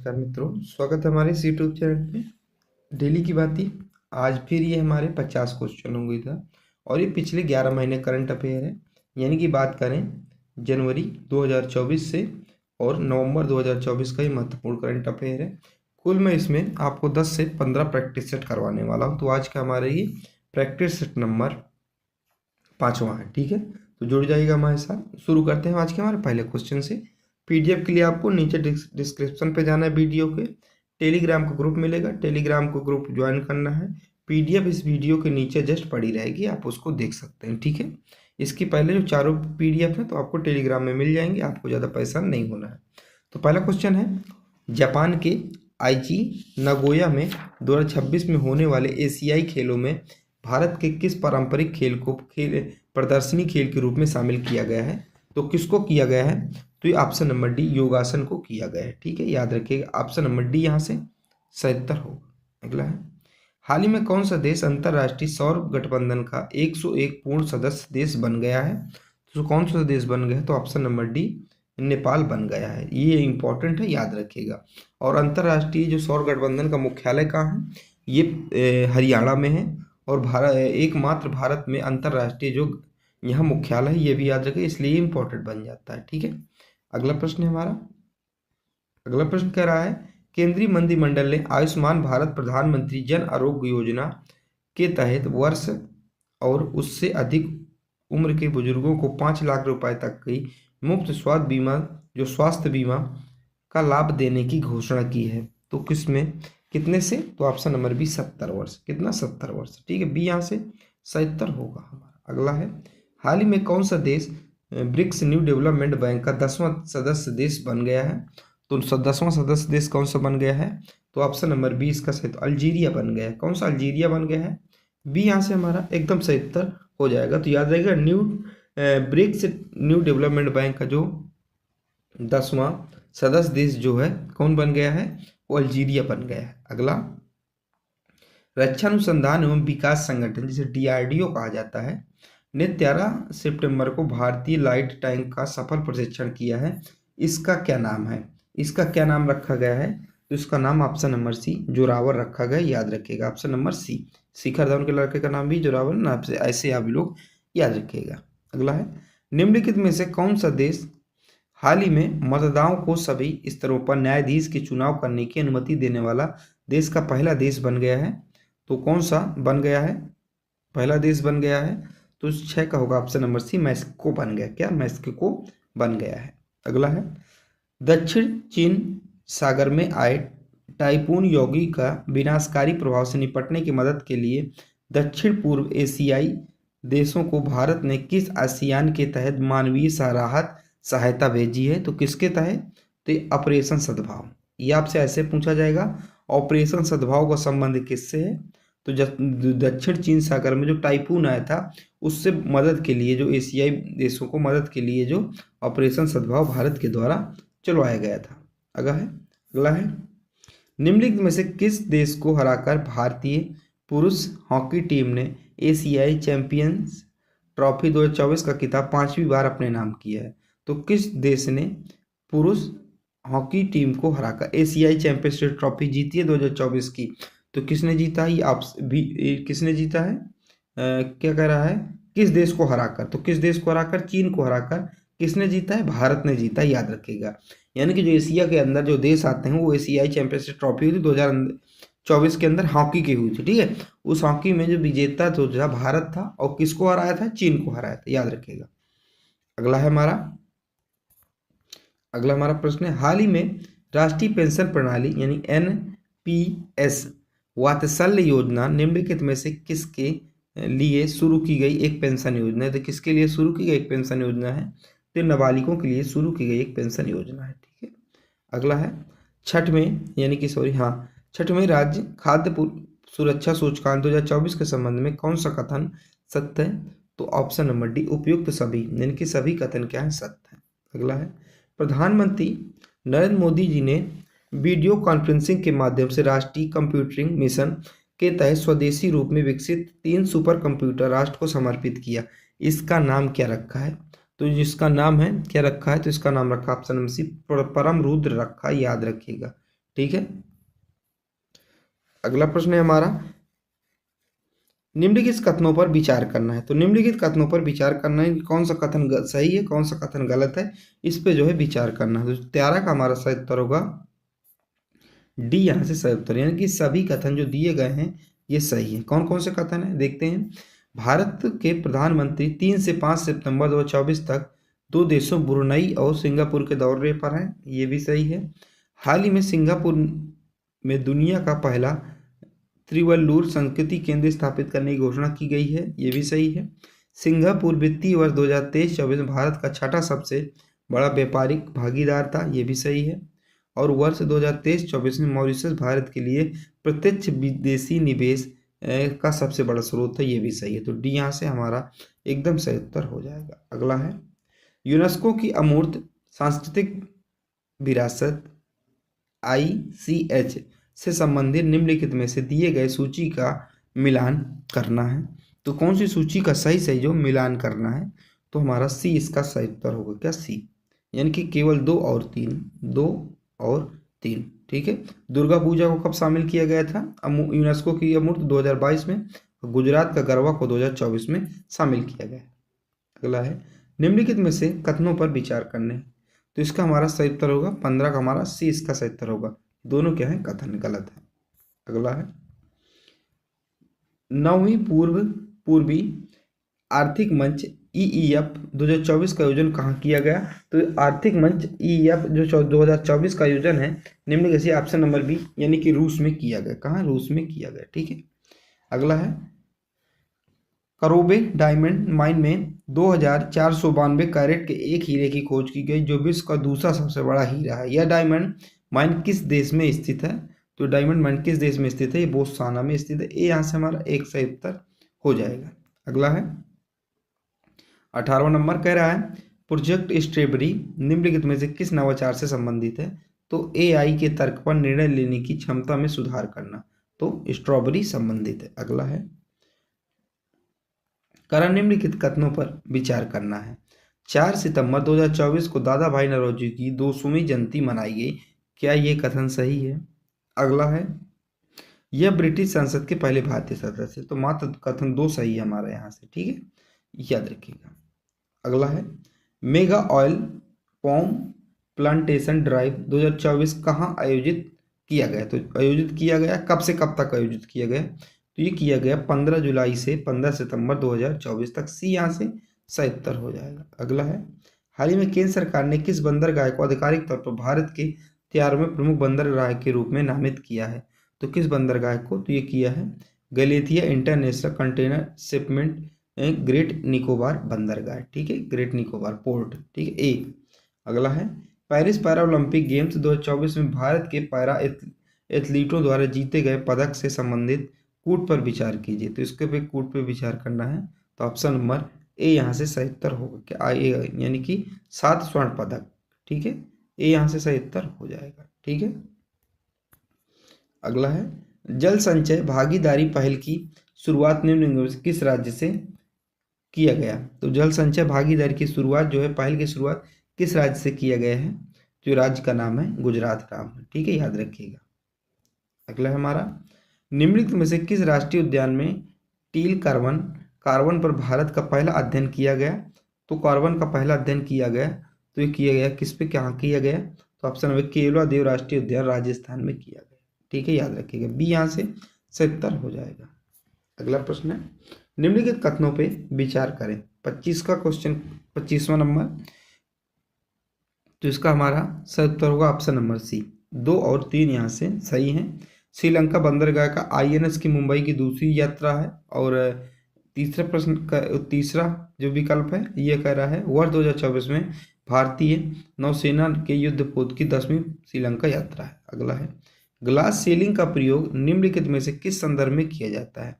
नमस्कार मित्रों, स्वागत है हमारे इस यूट्यूब चैनल पे डेली की बातें। आज फिर ये हमारे 50 क्वेश्चन होंगे था और ये पिछले 11 महीने करंट अफेयर है। यानी कि बात करें जनवरी 2024 से और नवंबर 2024 का ये महत्वपूर्ण करंट अफेयर है। कुल मैं इसमें आपको 10 से 15 प्रैक्टिस सेट करवाने वाला हूँ। तो आज का हमारा ये प्रैक्टिस सेट नंबर 5वां है। ठीक है, तो जुड़ जाइएगा हमारे साथ। शुरू करते हैं आज के हमारे पहले क्वेश्चन से। पीडीएफ के लिए आपको नीचे डिस्क्रिप्शन पे जाना है, वीडियो के टेलीग्राम का ग्रुप मिलेगा, टेलीग्राम को ग्रुप ज्वाइन करना है। पीडीएफ इस वीडियो के नीचे जस्ट पड़ी रहेगी, आप उसको देख सकते हैं। ठीक है, इसकी पहले जो चारों पीडीएफ है तो आपको टेलीग्राम में मिल जाएंगे, आपको ज़्यादा परेशान नहीं होना है। तो पहला क्वेश्चन है, जापान के आईची नगोया में 2026 में होने वाले एशियाई खेलों में भारत के किस पारंपरिक खेल को प्रदर्शनी खेल के रूप में शामिल किया गया है? तो किसको किया गया है? तो ये ऑप्शन नंबर डी योगासन को किया गया है। ठीक है, याद रखिएगा ऑप्शन नंबर डी यहाँ से 77 होगा। अगला है, हाल ही में कौन सा देश अंतर्राष्ट्रीय सौर गठबंधन का 101 पूर्ण सदस्य देश बन गया है? तो कौन सा देश बन गया है? तो ऑप्शन नंबर डी नेपाल बन गया है। ये इंपॉर्टेंट है, याद रखिएगा। और अंतर्राष्ट्रीय जो सौर गठबंधन का मुख्यालय कहाँ है? ये हरियाणा में है। और भारत एकमात्र भारत में अंतर्राष्ट्रीय जो यहाँ मुख्यालय है, ये भी याद रखिए, इसलिए इंपॉर्टेंट बन जाता है। ठीक है, अगला प्रश्न है हमारा। अगला प्रश्न कह रहा है, केंद्रीय मंत्रिमंडल ने आयुष्मान भारत प्रधानमंत्री जन आरोग्य योजना के तहत वर्ष और उससे अधिक उम्र के बुजुर्गों को 5 लाख रुपए तक की मुफ्त स्वास्थ्य बीमा का लाभ देने की घोषणा की है। तो किसमें, कितने से? तो ऑप्शन नंबर बी 70 वर्ष। कितना? 70 वर्ष। ठीक है, बी यहाँ से 77 होगा हमारा। अगला है, हाल ही में कौन सा देश ब्रिक्स न्यू डेवलपमेंट बैंक का 10वां सदस्य देश बन गया है? तो 10वां सदस्य देश कौन सा बन गया है? तो ऑप्शन नंबर बी इसका सही, तो अल्जीरिया बन गया है। कौन सा अल्जीरिया बन गया है? बी यहाँ से हमारा एकदम 77 हो जाएगा। तो याद रहेगा, ब्रिक्स न्यू डेवलपमेंट बैंक का जो 10वां सदस्य देश जो है कौन बन गया है? वो अल्जीरिया बन गया है। अगला, रक्षा अनुसंधान एवं विकास संगठन जिसे डीआरडीओ कहा जाता है ने 13 सितंबर को भारतीय लाइट टैंक का सफल परीक्षण किया है। इसका क्या नाम है? इसका क्या नाम रखा गया है? तो इसका नाम ऑप्शन नंबर सी जोरावर रखा गया। याद रखिएगा option number C. Shikhar Dhawan के लड़के का नाम भी जोरावर ना, ऐसे आप लोग याद रखिएगा। अगला है, निम्नलिखित में से कौन सा देश हाल ही में मतदाताओं को सभी स्तरों पर न्यायाधीश के चुनाव करने की अनुमति देने वाला देश का पहला देश बन गया है? तो कौन सा बन गया है? पहला देश बन गया है तो 6 का होगा ऑप्शन नंबर सी, मैक्सिको बन गया। क्या? मैक्सिको बन गया है। अगला है, दक्षिण चीन सागर में आए टाइफून यौगी का विनाशकारी प्रभाव से निपटने की मदद के लिए दक्षिण पूर्व एशियाई देशों को भारत ने किस आसियान के तहत मानवीय राहत सहायता भेजी है? तो किसके तहत? तो ऑपरेशन सद्भाव। ये आपसे ऐसे पूछा जाएगा, ऑपरेशन सद्भाव का संबंध किससे है? तो दक्षिण चीन सागर में जो टाइफून आया था उससे मदद के लिए, जो एशियाई देशों को मदद के लिए जो ऑपरेशन सद्भाव भारत के द्वारा चलवाया गया था। अगला है, निम्नलिखित में से किस देश को हराकर भारतीय पुरुष हॉकी टीम ने एशियाई चैंपियंस ट्रॉफी 2024 का खिताब 5वीं बार अपने नाम किया है? तो किस देश ने पुरुष हॉकी टीम को हराकर एशियाई चैंपियनशिप ट्रॉफी जीती है 2024 की? तो किसने जीता है? आप भी किसने जीता है? क्या कह रहा है, किस देश को हराकर? तो किस देश को हराकर? चीन को हराकर किसने जीता है? भारत ने जीता है। याद रखिएगा, यानी कि जो एशिया के अंदर जो देश आते हैं वो एशियाई चैंपियनशिप ट्रॉफी हुई थी 2024 के अंदर हॉकी की हुई थी। ठीक है, उस हॉकी में जो विजेता जो था भारत था और किसको हराया था? चीन को हराया था। याद रखिएगा। अगला हमारा प्रश्न है, हाल ही में राष्ट्रीय पेंशन प्रणाली यानी एनपीएस वात्सल्य योजना निम्नलिखित में से किसके लिए शुरू की गई एक पेंशन योजना है? तो किसके लिए शुरू की गई एक पेंशन योजना है? तो नाबालिगों के लिए शुरू की गई एक पेंशन योजना है। ठीक है, अगला है, छठवें राज्य खाद्य सुरक्षा सूचकांक 2024 के संबंध में कौन सा कथन सत्य है? तो ऑप्शन नंबर डी उपयुक्त सभी, यानी कि सभी कथन क्या है? सत्य है। अगला है, प्रधानमंत्री नरेंद्र मोदी जी ने वीडियो कॉन्फ्रेंसिंग के माध्यम से राष्ट्रीय कंप्यूटिंग मिशन के तहत स्वदेशी रूप में विकसित 3 सुपर कंप्यूटर राष्ट्र को समर्पित किया। इसका नाम क्या रखा है? तो जिसका नाम है क्या रखा है? तो इसका नाम रखा ऑप्शन नंबर सी परम रुद्र रखा। याद रखिएगा। ठीक है। अगला प्रश्न है हमारा, निम्नलिखित कथनों पर विचार करना है। तो निम्नलिखित कथनों पर विचार करना है कि कौन सा कथन सही है, कौन सा कथन गलत है, इस पे जो है विचार करना है। तो 13 का हमारा सही उत्तर होगा डी, यहाँ से सही उत्तर, यानी कि सभी कथन जो दिए गए हैं ये सही है। कौन कौन से कथन है देखते हैं। भारत के प्रधानमंत्री 3 से 5 सितंबर 2024 तक 2 देशों ब्रुनई और सिंगापुर के दौरे पर हैं, ये भी सही है। हाल ही में सिंगापुर में दुनिया का पहला त्रिवल्लुर संस्कृति केंद्र स्थापित करने की घोषणा की गई है, ये भी सही है। सिंगापुर वित्तीय वर्ष 2023-24 में भारत का छठा सबसे बड़ा व्यापारिक भागीदार था, ये भी सही है। और वर्ष 2023-24 में मॉरिशस भारत के लिए प्रत्यक्ष विदेशी निवेश का सबसे बड़ा स्रोत है, ये भी सही है। तो डी यहाँ से हमारा एकदम सही उत्तर हो जाएगा। अगला है, यूनेस्को की अमूर्त सांस्कृतिक विरासत ICH से संबंधित निम्नलिखित में से दिए गए सूची का मिलान करना है। तो कौन सी सूची का सही जो मिलान करना है, तो हमारा सी इसका सही उत्तर होगा। क्या सी, यानी कि केवल 2 और 3, 2 और 3, ठीक है। दुर्गा पूजा को कब शामिल किया गया था यूनेस्को की अमूर्त 2022 में, गुजरात का गरबा को 2024 में शामिल किया गया। अगला है, निम्नलिखित में से कथनों पर विचार करने हैं। तो इसका हमारा सही उत्तर होगा 15 का हमारा सी इसका सही उत्तर होगा। दोनों क्या है, कथन गलत है। अगला है, 9वीं पूर्वी आर्थिक मंच EEF 2024 का आयोजन कहाँ किया गया। तो आर्थिक मंच EEF जो 2024 का आयोजन है निम्नलिखित से ऑप्शन नंबर बी, यानी कि रूस में किया गया। कहाँ, रूस में किया गया, ठीक है। अगला है, करोबे डायमंड माइन में 2492 कैरेट के एक हीरे की खोज की गई, जो विश्व का दूसरा सबसे बड़ा हीरा है। यह डायमंड माइन किस देश में स्थित है। तो डायमंड माइन किस देश में स्थित है, ये बोत्सवाना में स्थित है। ये यहाँ से हमारा एक सही उत्तर हो जाएगा। अगला है, 18वां नंबर कह रहा है, प्रोजेक्ट स्ट्रॉबेरी निम्नलिखित में से किस नवाचार से संबंधित है। तो AI के तर्क पर निर्णय लेने की क्षमता में सुधार करना, तो स्ट्रॉबेरी संबंधित है। अगला है, कारण निम्नलिखित कथनों पर विचार करना है। 4 सितंबर 2024 को दादा भाई नौरोजी की 200वीं जयंती मनाई गई, क्या ये कथन सही है। अगला है, यह ब्रिटिश संसद के पहले भारतीय सदस्य, तो मात्र कथन 2 सही है हमारे यहाँ से, ठीक है, याद रखिएगा। अगला है, मेगा ऑयल पॉम प्लांटेशन ड्राइव 2024 कहाँ आयोजित किया गया। तो आयोजित किया गया कब से कब तक आयोजित किया गया, तो ये किया गया 15 जुलाई से 15 सितंबर 2024 तक। सी यहाँ से सही उत्तर हो जाएगा। अगला है, हाल ही में केंद्र सरकार ने किस बंदरगाह को आधिकारिक तौर पर भारत के 13वें प्रमुख बंदरगाह के रूप में नामित किया है। तो किस बंदरगाह को, तो ये किया है Galathea international container shipment Great Nicobar बंदरगाह, ठीक है, ग्रेट निकोबार पोर्ट, ठीक है, ए। अगला है, पेरिस पैरा ओलंपिक गेम्स 2024 में भारत के पैरा एथलीटों द्वारा जीते गए पदक से संबंधित कूट पर विचार कीजिए। तो इसके पे कूट पे विचार करना है, तो ऑप्शन नंबर ए यहाँ से सही उत्तर होगा। क्या ए, यानी कि 7 स्वर्ण पदक, ठीक है, ए यहाँ से सही उत्तर हो जाएगा, ठीक है। अगला है, जल संचय भागीदारी पहल की शुरुआत निम्न किस राज्य से किया गया। तो जल संचय भागीदारी की शुरुआत जो है, पहल की शुरुआत किस राज्य से किया गया है, जो राज्य का नाम है गुजरात नाम है, ठीक है, याद रखिएगा। अगला है हमारा, निम्नलिखित में से किस राष्ट्रीय उद्यान में टील कार्बन पर भारत का पहला अध्ययन किया गया। तो कार्बन का पहला अध्ययन किया गया, तो ये किया गया किस पे, कहाँ किया गया, तो ऑप्शन नंबर केवलादेव राष्ट्रीय उद्यान राजस्थान में किया गया, ठीक है, याद रखिएगा। बी यहाँ से सही उत्तर हो जाएगा। अगला प्रश्न है, निम्नलिखित कथनों पे विचार करें। 25 का क्वेश्चन, 25वां नंबर, तो इसका हमारा सही उत्तर होगा ऑप्शन नंबर सी। 2 और 3 यहाँ से सही हैं। श्रीलंका बंदरगाह का INS की मुंबई की दूसरी यात्रा है। और तीसरा प्रश्न का तीसरा जो विकल्प है ये कह रहा है, वर्ष 2024 में भारतीय नौसेना के युद्धपोत की 10वीं श्रीलंका यात्रा है। अगला है, ग्लास सीलिंग का प्रयोग निम्नलिखित में से किस संदर्भ में किया जाता है।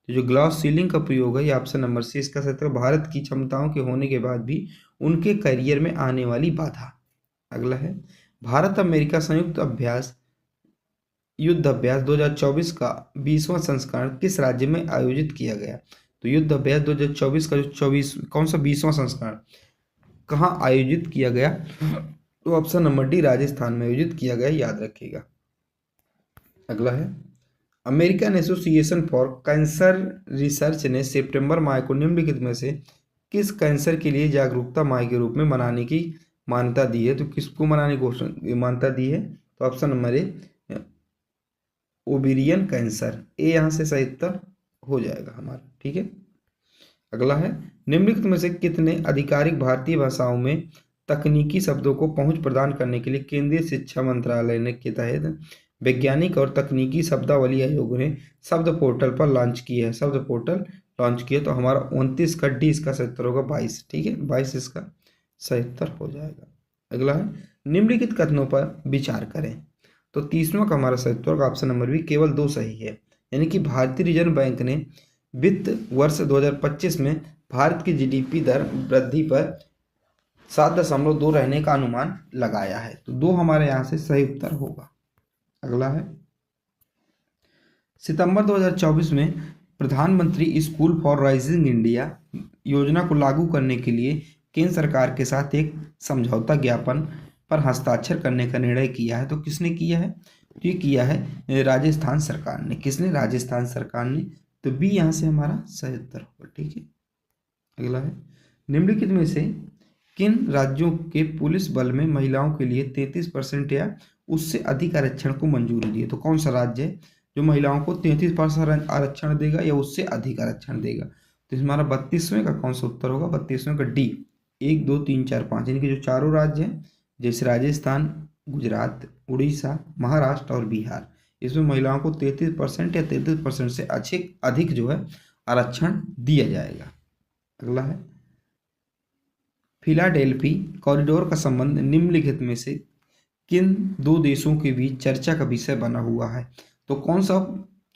तो जो ग्लास सीलिंग का प्रयोग है, ये ऑप्शन नंबर सी इसका सही उत्तर, भारत की क्षमताओं के होने के बाद भी उनके करियर में आने वाली बाधा। अगला है, भारत अमेरिका संयुक्त युद्ध अभ्यास 2024 का 20वां संस्करण किस राज्य में आयोजित किया गया। तो युद्ध अभ्यास 2024 का जो 20वां संस्करण कहाँ आयोजित किया गया, तो ऑप्शन नंबर डी राजस्थान में आयोजित किया गया, याद रखिएगा। अगला है, American association for cancer research ने सितंबर माह को निम्नलिखित में से किस कैंसर के लिए जागरूकता माह के रूप में मनाने की मान्यता दी है? तो किसको मनाने की घोषणा मान्यता दी है? तो option number A, ovarian cancer. A यहाँ से सही उत्तर हो जाएगा हमारा। ठीक है, अगला है, निम्नलिखित में से कितने आधिकारिक भारतीय भाषाओं में तकनीकी शब्दों को पहुंच प्रदान करने के लिए केंद्रीय शिक्षा मंत्रालय ने के तहत वैज्ञानिक और तकनीकी शब्दावली आयोग ने शब्द पोर्टल पर लॉन्च किया है? शब्द पोर्टल लॉन्च किया, तो हमारा 29 का डी इसका सही उत्तर होगा 22। ठीक है, 22 इसका सही उत्तर हो जाएगा। अगला है, निम्नलिखित कथनों पर विचार करें। तो 30वां का हमारा सही उत्तर होगा ऑप्शन नंबर बी, केवल 2 सही है। यानी कि भारतीय रिजर्व बैंक ने वित्त वर्ष 2025 में भारत की जीडीपी दर वृद्धि पर 7.2 रहने का अनुमान लगाया है। तो 2 हमारे यहाँ से सही उत्तर होगा। अगला है, सितंबर 2024 में प्रधानमंत्री स्कूल फॉर राइजिंग इंडिया योजना को लागू करने के लिए केंद्र सरकार के साथ एक समझौता ज्ञापन पर हस्ताक्षर करने का निर्णय किया है। तो किसने किया है? तो ये किया है राजस्थान सरकार ने। किसने? राजस्थान सरकार ने। तो बी यहाँ से हमारा सही उत्तर होगा। ठीक है, अगला है, निम्नलिखित में से किन राज्यों के पुलिस बल में महिलाओं के लिए 33% या उससे अधिक आरक्षण को मंजूरी दी है? तो कौन सा राज्य है जो महिलाओं को 33% आरक्षण देगा या उससे अधिक आरक्षण देगा? तो हमारा 32वें का कौन सा उत्तर होगा? 32वें का डी, 1 2 3 4 5, यानी कि जो चारों राज्य हैं जैसे राजस्थान, गुजरात, उड़ीसा, महाराष्ट्र और बिहार, इसमें महिलाओं को 33% या 33% से अधिक जो है आरक्षण दिया जाएगा। अगला है, फिलाडेल्फी कॉरिडोर का संबंध निम्नलिखित में से किन 2 देशों के बीच चर्चा का विषय बना हुआ है? तो कौन सा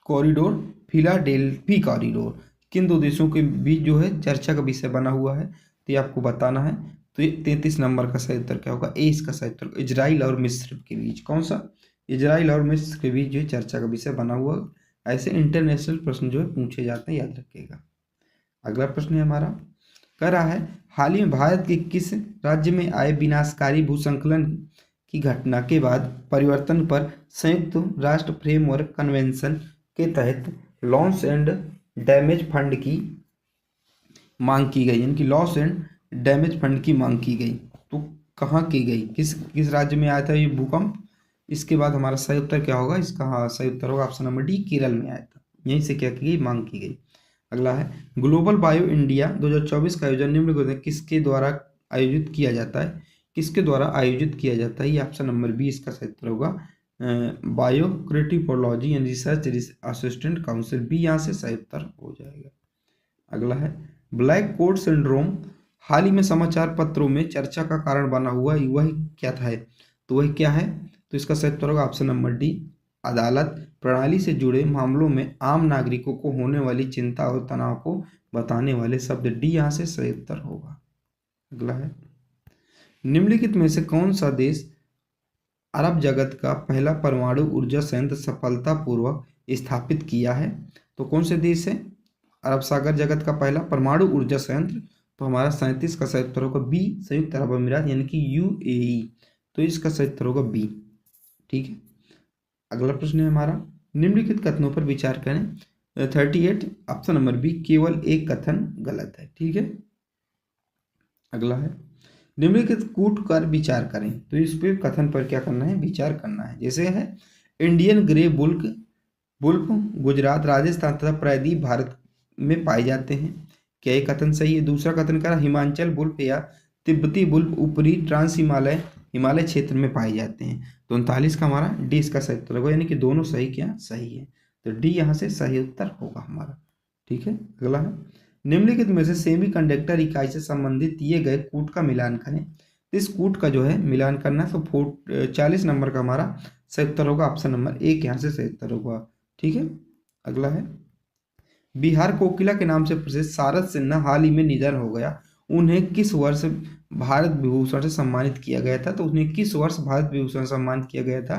कॉरिडोर? फिलाडेल्फी कॉरिडोर किन 2 देशों के बीच जो है चर्चा का विषय बना हुआ है? तो ये आपको बताना है। तो ये 33 नंबर का सही उत्तर क्या होगा? ए इसका सही उत्तर। इजराइल और मिस्र के बीच, कौन सा? इजराइल और मिस्र के बीच जो है चर्चा का विषय बना हुआ। ऐसे इंटरनेशनल प्रश्न जो है पूछे जाते हैं, याद रखिएगा। अगला प्रश्न है हमारा, कह रहा है, हाल ही में भारत के किस राज्य में आए विनाशकारी भूस्खलन की घटना के बाद परिवर्तन पर संयुक्त राष्ट्र फ्रेमवर्क कन्वेंशन के तहत लॉस एंड डैमेज फंड की मांग की गई? यानी कि लॉस एंड डैमेज फंड की मांग की गई। तो कहाँ की गई? किस राज्य में आया था ये भूकंप? इसके बाद हमारा सही उत्तर क्या होगा? इसका हाँ सही उत्तर होगा ऑप्शन नंबर डी, केरल में आया था। यहीं से क्या की गई? मांग की गई। अगला है, ग्लोबल बायो इंडिया 2024 का आयोजन निम्नलिखित में किसके द्वारा आयोजित किया जाता है? किसके द्वारा आयोजित किया जाता है? ये ऑप्शन नंबर बी इसका सही उत्तर होगा, बायोक्रिटिपोलॉजी and research assistant council. B यहाँ से सही उत्तर हो जाएगा। अगला है, ब्लैक कोट सिंड्रोम हाल ही में समाचार पत्रों में चर्चा का कारण बना हुआ, वह क्या था? तो वह क्या है? तो इसका सही उत्तर होगा ऑप्शन नंबर डी, अदालत प्रणाली से जुड़े मामलों में आम नागरिकों को होने वाली चिंता और तनाव को बताने वाले शब्द। डी यहाँ से सही उत्तर होगा। अगला है, निम्नलिखित में से कौन सा देश अरब जगत का पहला परमाणु ऊर्जा संयंत्र सफलतापूर्वक स्थापित किया है? तो कौन से देश है अरब सागर जगत का पहला परमाणु ऊर्जा संयंत्र? तो हमारा 37 का सही उत्तर होगा बी, संयुक्त अरब अमीरात यानी कि यूएई। तो इसका सही उत्तर होगा बी। ठीक है, अगला प्रश्न है हमारा, निम्नलिखित कथनों पर विचार करें। 38 ऑप्शन नंबर बी, केवल एक कथन गलत है। ठीक है, अगला है, निम्नलिखित कूट कर विचार करें। तो इस पे कथन पर क्या करना है? विचार करना है। जैसे है, Indian grey wolf Gujarat, Rajasthan तथा प्रायद्वीप भारत में पाए जाते हैं। क्या ये कथन सही है? दूसरा कथन करा, हिमाचल बुल्फ या तिब्बती बुल्फ ऊपरी ट्रांस हिमालय क्षेत्र में पाए जाते हैं। तो 39 का हमारा डी इसका सही उत्तर होगा, यानी कि दोनों सही क्या सही है। तो डी यहाँ से सही उत्तर होगा हमारा। ठीक है, अगला है, निम्नलिखित में से सेमीकंडक्टर इकाई से संबंधित दिए गए कूट का मिलान करें। इस कूट का जो है मिलान करना है। तो 40 नंबर का हमारा सही उत्तर होगा ऑप्शन नंबर एक, यहाँ से सही उत्तर होगा। ठीक है, अगला है, बिहार कोकिला के नाम से प्रसिद्ध शारद सिन्हा हाल ही में निधन हो गया। उन्हें किस वर्ष भारत विभूषण से सम्मानित किया गया था? तो उन्हें किस वर्ष भारत विभूषण से सम्मानित किया गया था?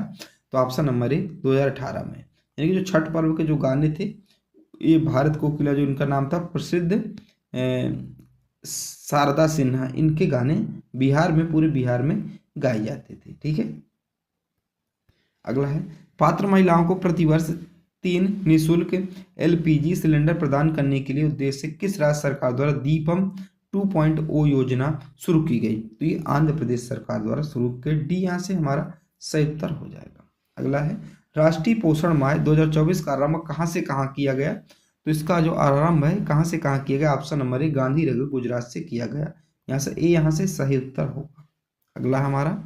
तो ऑप्शन नंबर ए 2018 में। यानी कि जो छठ पर्व के जो गाने थे, ये भारत कोकिला जो इनका नाम था प्रसिद्ध शारदा सिन्हा, इनके गाने बिहार में, पूरे बिहार में गाए जाते थे। ठीक है, अगला है, पात्र महिलाओं को प्रतिवर्ष 3 निःशुल्क LPG सिलेंडर प्रदान करने के लिए उद्देश्य से किस राज्य सरकार द्वारा दीपम 2.0 योजना शुरू की गई? तो ये आंध्र प्रदेश सरकार द्वारा शुरू की। डी यहाँ से हमारा सही उत्तर हो जाएगा। अगला है राष्ट्रीय पोषण माह 2024 का आरंभ कहाँ से कहाँ किया गया? तो इसका जो आरंभ है कहाँ से कहाँ किया गया? ऑप्शन नंबर ए गांधीनगर गुजरात से किया गया। यहाँ से ए यहाँ से सही उत्तर होगा। अगला हमारा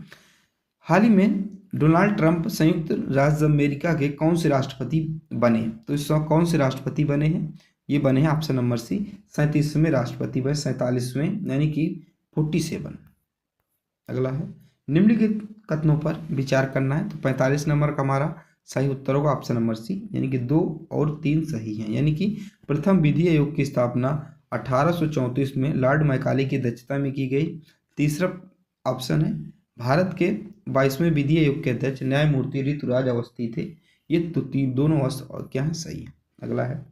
हाल ही में डोनाल्ड ट्रंप संयुक्त राज्य अमेरिका के कौन से राष्ट्रपति बने? तो इस समय कौन से राष्ट्रपति बने हैं? ये बने हैं ऑप्शन नंबर सी 37वें राष्ट्रपति बने, 47वें यानी कि 47। अगला है निम्नलिखित कथनों पर विचार करना है। तो 45 नंबर का हमारा सही उत्तर होगा ऑप्शन नंबर सी, यानी कि 2 और 3 सही हैं। यानी कि प्रथम विधि आयोग की स्थापना 1834 में लॉर्ड मैकाले की अध्यक्षता में की गई। तीसरा ऑप्शन है भारत के 22वें विधि आयोग के अध्यक्ष न्यायमूर्ति ऋतुराज अवस्थी थे। ये दोनों क्या है? सही है। अगला है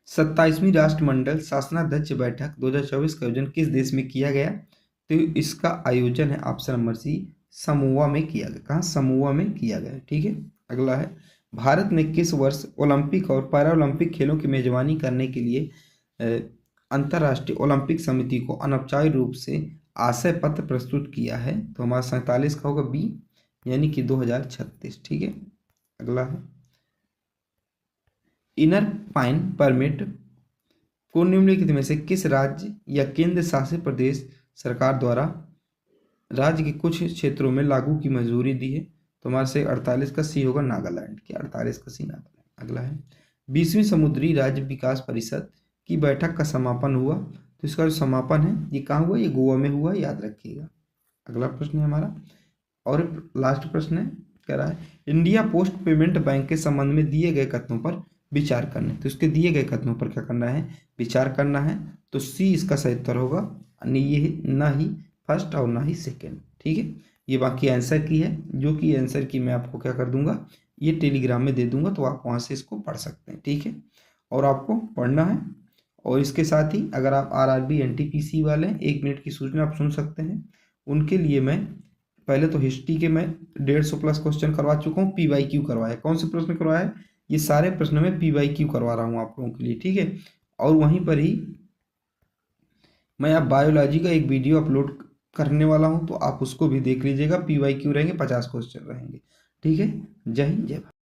27वीं राष्ट्रमंडल शासनाध्यक्ष बैठक 2024 का आयोजन किस देश में किया गया? तो इसका आयोजन है ऑप्शन नंबर सी समोआ में किया गया। कहाँ? समोआ में किया गया। ठीक है। अगला है भारत ने किस वर्ष ओलंपिक और पैरालंपिक खेलों की मेजबानी करने के लिए अंतर्राष्ट्रीय ओलंपिक समिति को अनौपचारिक रूप से आशय पत्र प्रस्तुत किया है? तो हमारा 47 का होगा बी, यानी कि 2036। ठीक है। अगला है इनर पाइन परमिट को निम्नलिखित में से किस राज्य या केंद्र शासित प्रदेश सरकार द्वारा राज्य के कुछ क्षेत्रों में लागू की मंजूरी दी है? तो हमारे से 48 का सी होगा नागालैंड। क्या? 48 का सी नागालैंड। अगला है 20वीं समुद्री राज्य विकास परिषद की बैठक का समापन हुआ। तो इसका जो समापन है ये कहाँ हुआ? ये गोवा में हुआ, याद रखिएगा। अगला प्रश्न है हमारा और लास्ट प्रश्न है, कह रहा है इंडिया पोस्ट पेमेंट बैंक के संबंध में दिए गए कथनों पर विचार करने। तो इसके दिए गए कथनों पर क्या करना है? विचार करना है। तो सी इसका सही उत्तर होगा, ये ना ही फर्स्ट और ना ही सेकेंड। ठीक है। ये बाकी आंसर की है, जो कि आंसर की मैं आपको क्या कर दूंगा, ये टेलीग्राम में दे दूंगा, तो आप वहाँ से इसको पढ़ सकते हैं। ठीक है। और आपको पढ़ना है। और इसके साथ ही अगर आप RRB NTPC वाले 1 मिनट की सूचना आप सुन सकते हैं, उनके लिए मैं पहले तो हिस्ट्री के मैं 150 प्लस क्वेश्चन करवा चुका हूँ। PYQ करवाया। कौन से प्रश्न करवाया? ये सारे प्रश्न में PYQ करवा रहा हूँ आप लोगों के लिए। ठीक है। और वहीं पर ही मैं आप बायोलॉजी का एक वीडियो अपलोड करने वाला हूँ, तो आप उसको भी देख लीजिएगा। PYQ रहेंगे, 50 क्वेश्चन रहेंगे। ठीक है। जय हिंद, जय भारत।